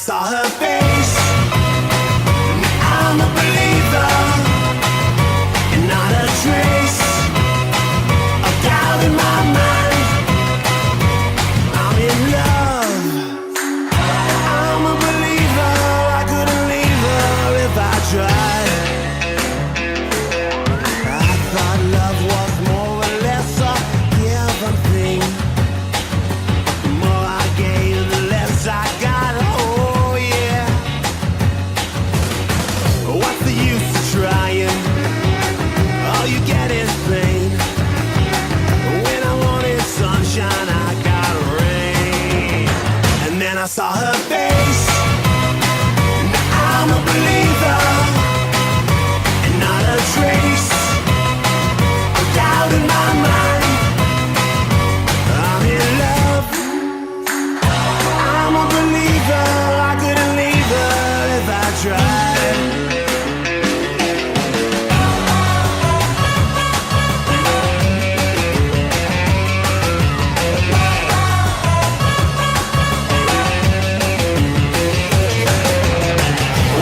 saw her face. I'm a believer, and not a trace of doubt in my mind. I'm in love. I'm a believer. I couldn't leave her if I tried. I thought love was more or less a given thing. The more I gave, the less I got. Oh yeah. What's the use of trying? All you get is pain. When I wanted sunshine, I got rain. And then I saw her face. Now I'm a believer, and not a trace of doubt in my mind. I'm in love. I'm a believer. I couldn't leave her if I tried.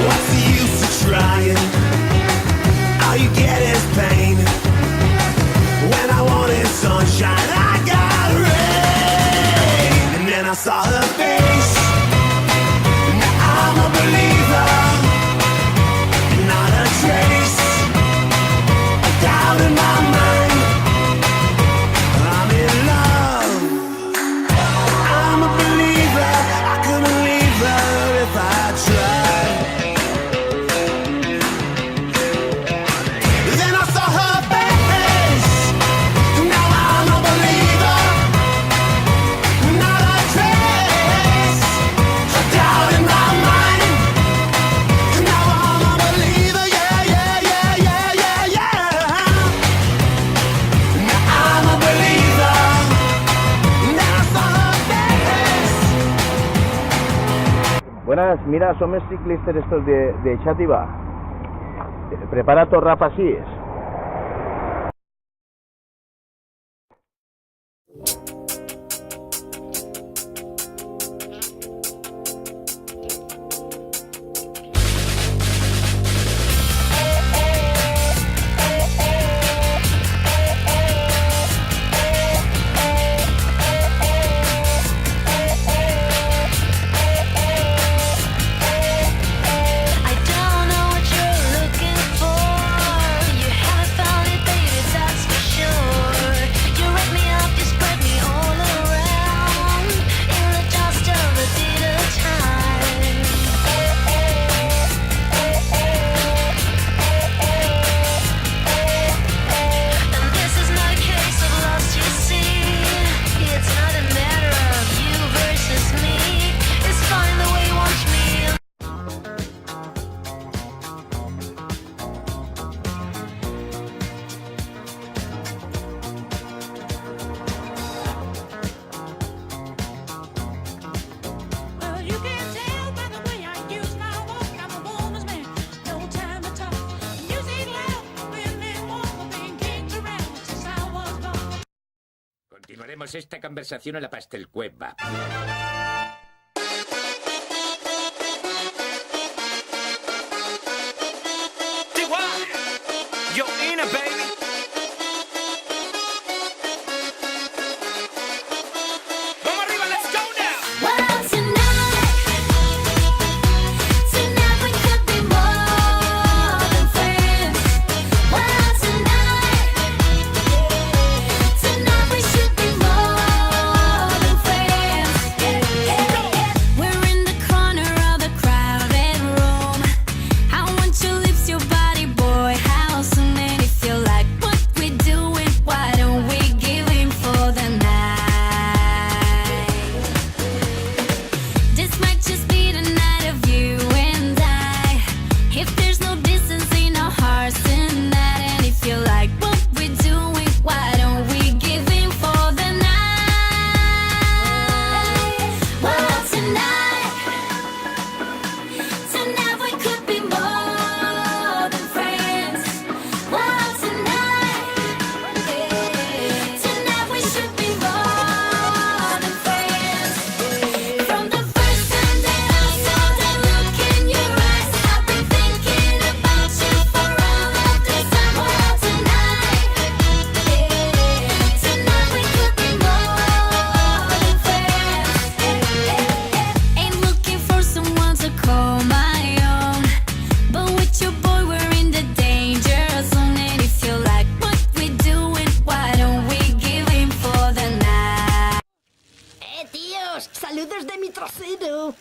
What's the use of trying? All you get is pain. When I wanted sunshine, I got rain. And then I saw her face. Now I'm a believer, not a trace of doubt in my mind. I'm in love. I'm a believer. I couldn't leave her if I tried. Then I saw her face. Now I'm a believer, not a trace of doubt in my mind. Now I'm a believer, yeah, yeah, yeah, yeah, yeah, yeah. Now I'm a believer. Then I saw her face. Buenas, mira, son mis ciclistas estos de Xàtiva. Prepara tu Rafa Sis. I don't know what you're looking for. You haven't found it, baby, that's for sure. You wrap me up, you spread me all around in the dust of the dead of time. And this is not a case of lost, you see. It's not a matter of you versus me. It's fine the way you watch me. Well, you can tell by the way I use my walk. I'm a woman's man, no time to talk. Music loud, women want being kicked around since I was born. Continuaremos esta conversación a la pastelcueva. Yo, Ina, baby. Vamos arriba, let's go now. Well, tonight we could be more than friends. Well, tonight we should be more than friends. Yeah, yeah. saludos de mi trasero.